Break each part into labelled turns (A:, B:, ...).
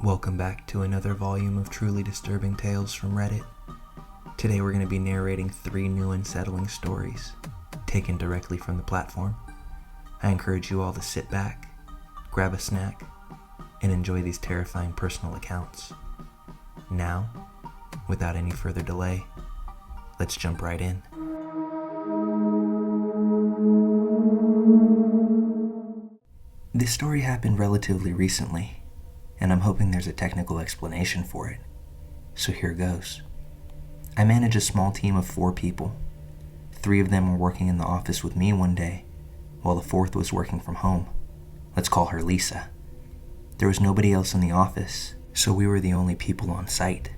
A: Welcome back to another volume of truly disturbing tales from Reddit. Today we're going to be narrating 3 new unsettling stories, taken directly from the platform. I encourage you all to sit back, grab a snack, and enjoy these terrifying personal accounts. Now, without any further delay, let's jump right in. This story happened relatively recently, and I'm hoping there's a technical explanation for it. So here goes. I manage a small team of 4 people. 3 of them were working in the office with me one day, while the 4th was working from home. Let's call her Lisa. There was nobody else in the office, so we were the only people on site.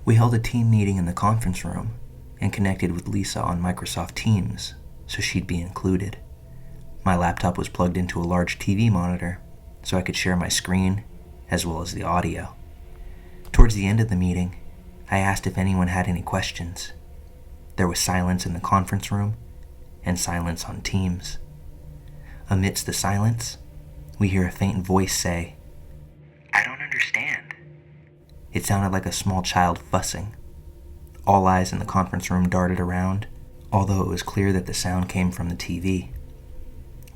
A: We held a team meeting in the conference room and connected with Lisa on Microsoft Teams, so she'd be included. My laptop was plugged into a large TV monitor, so I could share my screen as well as the audio. Towards the end of the meeting, I asked if anyone had any questions. There was silence in the conference room and silence on Teams. Amidst the silence, we hear a faint voice say, "I don't understand." It sounded like a small child fussing. All eyes in the conference room darted around, although it was clear that the sound came from the TV.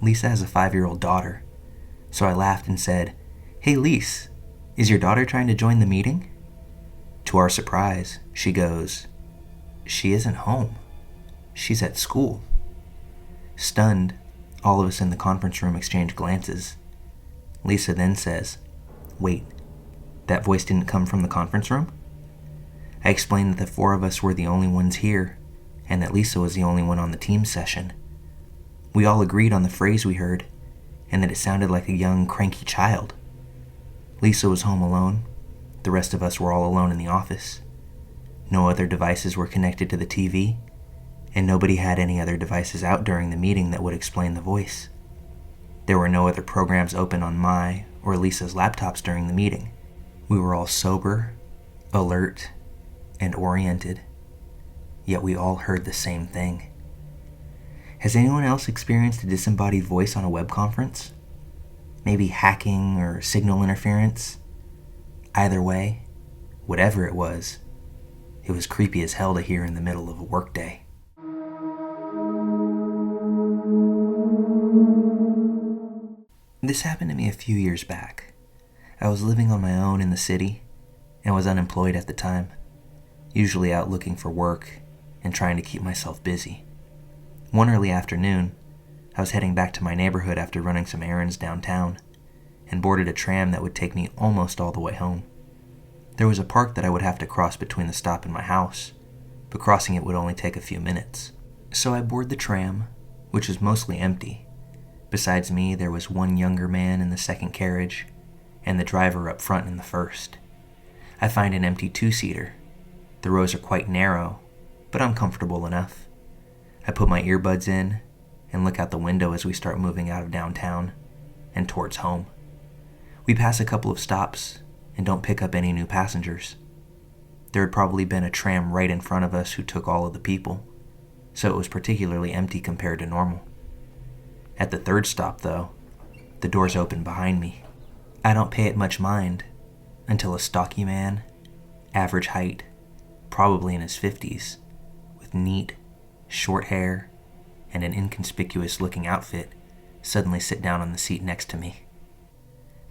A: Lisa has a 5-year-old daughter, so I laughed and said, "Hey Lise, is your daughter trying to join the meeting?" To our surprise, she goes, "She isn't home. She's at school." Stunned, all of us in the conference room exchange glances. Lisa then says, "Wait, that voice didn't come from the conference room?" I explained that the 4 of us were the only ones here, and that Lisa was the only one on the team session. We all agreed on the phrase we heard, and that it sounded like a young, cranky child. Lisa was home alone. The rest of us were all alone in the office. No other devices were connected to the TV, and nobody had any other devices out during the meeting that would explain the voice. There were no other programs open on my or Lisa's laptops during the meeting. We were all sober, alert, and oriented, yet we all heard the same thing. Has anyone else experienced a disembodied voice on a web conference? Maybe hacking or signal interference? Either way, whatever it was creepy as hell to hear in the middle of a workday. This happened to me a few years back. I was living on my own in the city and was unemployed at the time, usually out looking for work and trying to keep myself busy. One early afternoon, I was heading back to my neighborhood after running some errands downtown and boarded a tram that would take me almost all the way home. There was a park that I would have to cross between the stop and my house, but crossing it would only take a few minutes. So I boarded the tram, which was mostly empty. Besides me, there was one younger man in the second carriage and the driver up front in the first. I find an empty 2-seater. The rows are quite narrow, but I'm comfortable enough. I put my earbuds in and look out the window as we start moving out of downtown and towards home. We pass a couple of stops and don't pick up any new passengers. There had probably been a tram right in front of us who took all of the people, so it was particularly empty compared to normal. At the 3rd stop, though, the doors open behind me. I don't pay it much mind until a stocky man, average height, probably in his 50s, with neat, short hair, and an inconspicuous-looking outfit suddenly sit down on the seat next to me.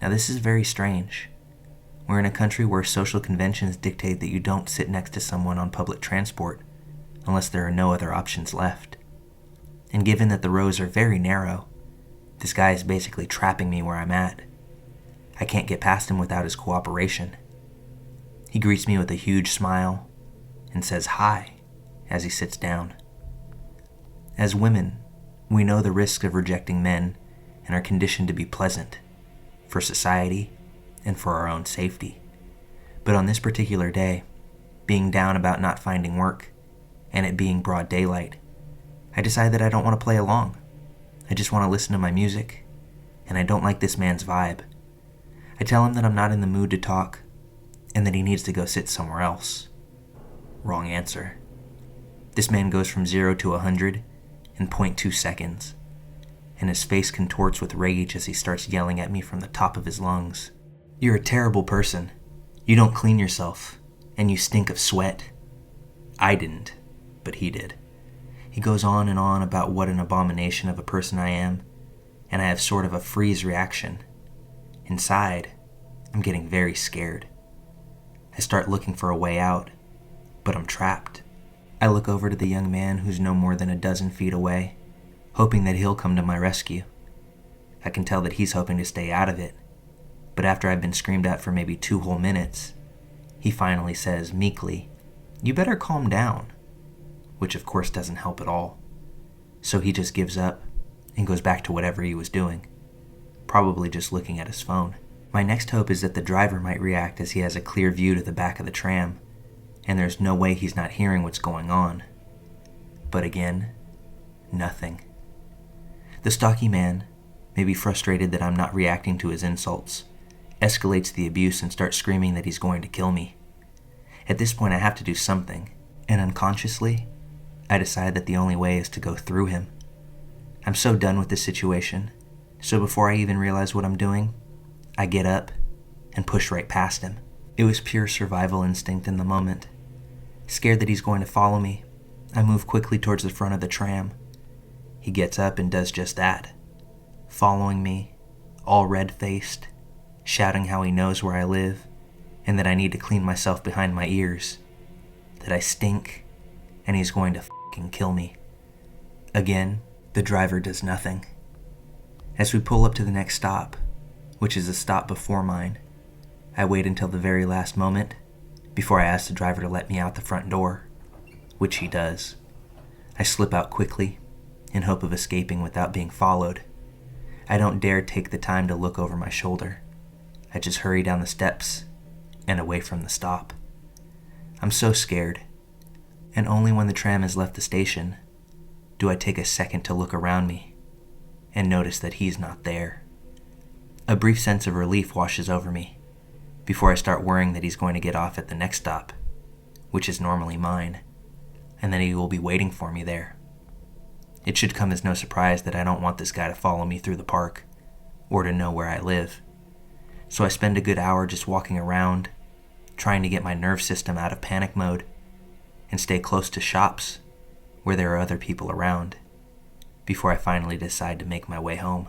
A: Now this is very strange. We're in a country where social conventions dictate that you don't sit next to someone on public transport unless there are no other options left. And given that the rows are very narrow, this guy is basically trapping me where I'm at. I can't get past him without his cooperation. He greets me with a huge smile and says hi as he sits down. As women, we know the risks of rejecting men and are conditioned to be pleasant, for society and for our own safety. But on this particular day, being down about not finding work, and it being broad daylight, I decide that I don't want to play along. I just want to listen to my music, and I don't like this man's vibe. I tell him that I'm not in the mood to talk, and that he needs to go sit somewhere else. Wrong answer. This man goes from 0 to 100 in 0.2 seconds, and his face contorts with rage as he starts yelling at me from the top of his lungs. You're a terrible person. You don't clean yourself, and you stink of sweat. I didn't, but he did. He goes on and on about what an abomination of a person I am, and I have sort of a freeze reaction. Inside, I'm getting very scared. I start looking for a way out, but I'm trapped. I look over to the young man who's no more than a dozen feet away, hoping that he'll come to my rescue. I can tell that he's hoping to stay out of it, but after I've been screamed at for maybe 2 whole minutes, he finally says meekly, "You better calm down," which of course doesn't help at all. So he just gives up and goes back to whatever he was doing, probably just looking at his phone. My next hope is that the driver might react as he has a clear view to the back of the tram, and there's no way he's not hearing what's going on. But again, nothing. The stocky man, maybe frustrated that I'm not reacting to his insults, escalates the abuse and starts screaming that he's going to kill me. At this point I have to do something, and unconsciously, I decide that the only way is to go through him. I'm so done with this situation, so before I even realize what I'm doing, I get up and push right past him. It was pure survival instinct in the moment. Scared that he's going to follow me, I move quickly towards the front of the tram. He gets up and does just that, following me, all red-faced, shouting how he knows where I live, and that I need to clean myself behind my ears, that I stink, and he's going to f***ing kill me. Again, the driver does nothing. As we pull up to the next stop, which is a stop before mine, I wait until the very last moment before I ask the driver to let me out the front door, which he does. I slip out quickly in hope of escaping without being followed. I don't dare take the time to look over my shoulder. I just hurry down the steps and away from the stop. I'm so scared, and only when the tram has left the station do I take a second to look around me and notice that he's not there. A brief sense of relief washes over me before I start worrying that he's going to get off at the next stop, which is normally mine, and that he will be waiting for me there. It should come as no surprise that I don't want this guy to follow me through the park or to know where I live. So I spend a good hour just walking around, trying to get my nerve system out of panic mode and stay close to shops where there are other people around before I finally decide to make my way home.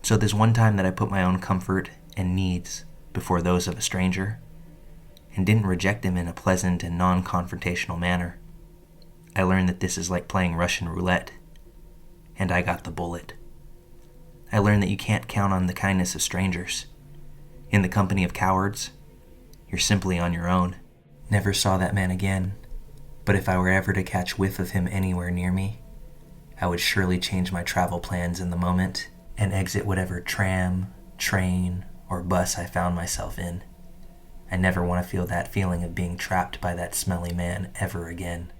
A: So there's one time that I put my own comfort and needs before those of a stranger and didn't reject him in a pleasant and non-confrontational manner. I learned that this is like playing Russian roulette, and I got the bullet. I learned that you can't count on the kindness of strangers. In the company of cowards, you're simply on your own. Never saw that man again, but if I were ever to catch whiff of him anywhere near me, I would surely change my travel plans in the moment and exit whatever tram, train, or bus I found myself in. I never want to feel that feeling of being trapped by that smelly man ever again.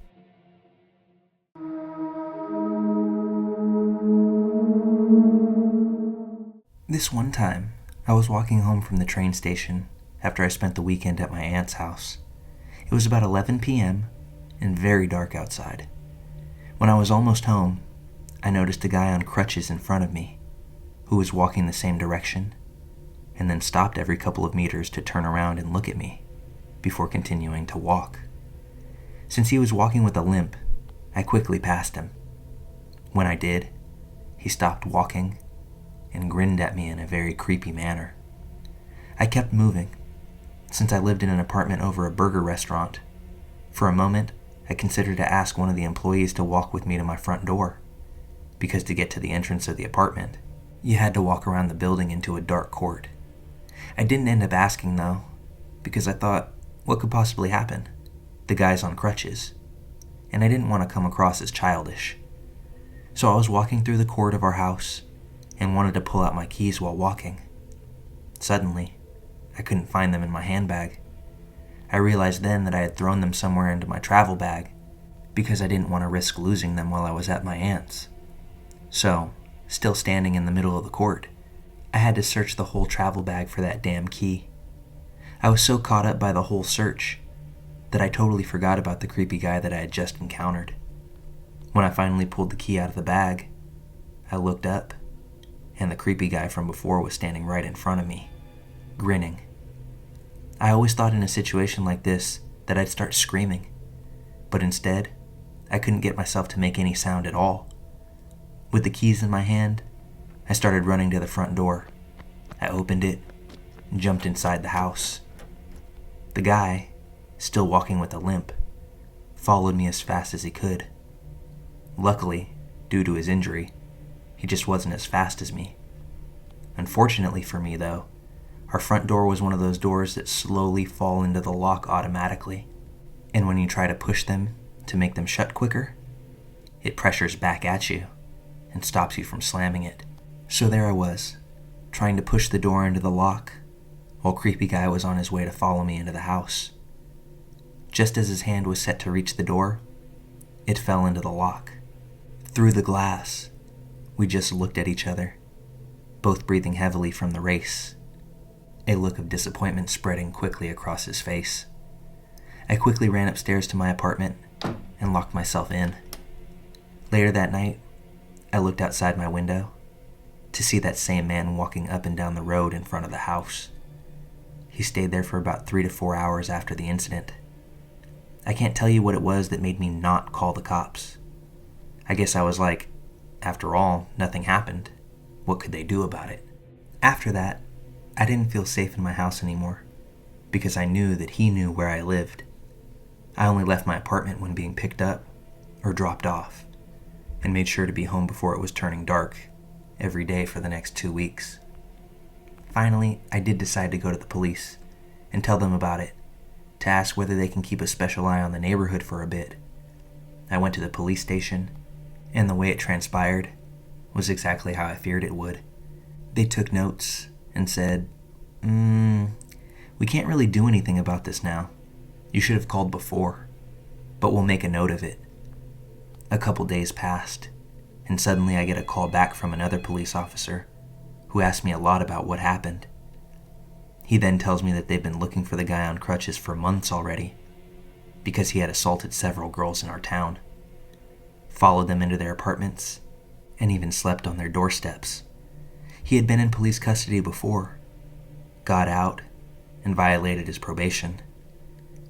A: This one time, I was walking home from the train station after I spent the weekend at my aunt's house. It was about 11 p.m. and very dark outside. When I was almost home, I noticed a guy on crutches in front of me who was walking the same direction and then stopped every couple of meters to turn around and look at me before continuing to walk. Since he was walking with a limp, I quickly passed him. When I did, he stopped walking and grinned at me in a very creepy manner. I kept moving. Since I lived in an apartment over a burger restaurant, for a moment I considered to ask one of the employees to walk with me to my front door, because to get to the entrance of the apartment, you had to walk around the building into a dark court. I didn't end up asking though, because I thought, what could possibly happen? The guy's on crutches, and I didn't want to come across as childish. So I was walking through the court of our house and wanted to pull out my keys while walking. Suddenly, I couldn't find them in my handbag. I realized then that I had thrown them somewhere into my travel bag because I didn't want to risk losing them while I was at my aunt's. So, still standing in the middle of the court, I had to search the whole travel bag for that damn key. I was so caught up by the whole search that I totally forgot about the creepy guy that I had just encountered. When I finally pulled the key out of the bag, I looked up, and the creepy guy from before was standing right in front of me. grinning. I always thought in a situation like this that I'd start screaming, but instead, I couldn't get myself to make any sound at all. With the keys in my hand, I started running to the front door. I opened it and jumped inside the house. The guy, still walking with a limp, followed me as fast as he could. Luckily, due to his injury, he just wasn't as fast as me. Unfortunately for me, though, our front door was one of those doors that slowly fall into the lock automatically, and when you try to push them to make them shut quicker, it pressures back at you and stops you from slamming it. So there I was, trying to push the door into the lock, while creepy guy was on his way to follow me into the house. Just as his hand was set to reach the door, it fell into the lock. Through the glass, we just looked at each other, both breathing heavily from the race, a look of disappointment spreading quickly across his face. I quickly ran upstairs to my apartment and locked myself in. Later that night, I looked outside my window to see that same man walking up and down the road in front of the house. He stayed there for about 3 to 4 hours after the incident. I can't tell you what it was that made me not call the cops. I guess I was like, after all, nothing happened. What could they do about it? After that, I didn't feel safe in my house anymore, because I knew that he knew where I lived. I only left my apartment when being picked up or dropped off, and made sure to be home before it was turning dark every day for the next 2 weeks. Finally, I did decide to go to the police and tell them about it, to ask whether they can keep a special eye on the neighborhood for a bit. I went to the police station, and the way it transpired was exactly how I feared it would. They took notes and said, we can't really do anything about this now. You should have called before, but we'll make a note of it. A couple days passed, and suddenly I get a call back from another police officer who asked me a lot about what happened. He then tells me that they've been looking for the guy on crutches for months already, because he had assaulted several girls in our town, followed them into their apartments, and even slept on their doorsteps. He had been in police custody before, got out, and violated his probation.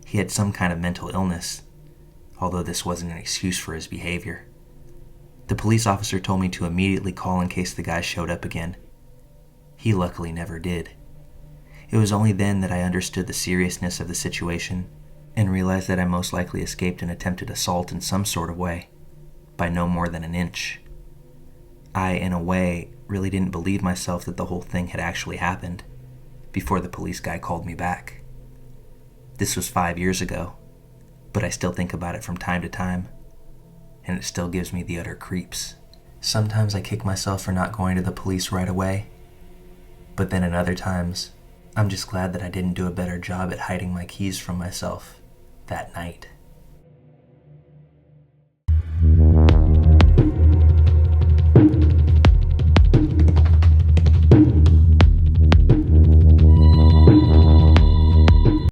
A: He had some kind of mental illness, although this wasn't an excuse for his behavior. The police officer told me to immediately call in case the guy showed up again. He luckily never did. It was only then that I understood the seriousness of the situation and realized that I most likely escaped an attempted assault in some sort of way, by no more than an inch. I, in a way, really didn't believe myself that the whole thing had actually happened before the police guy called me back. This was 5 years ago, but I still think about it from time to time, and it still gives me the utter creeps. Sometimes I kick myself for not going to the police right away, but then in other times, I'm just glad that I didn't do a better job at hiding my keys from myself that night.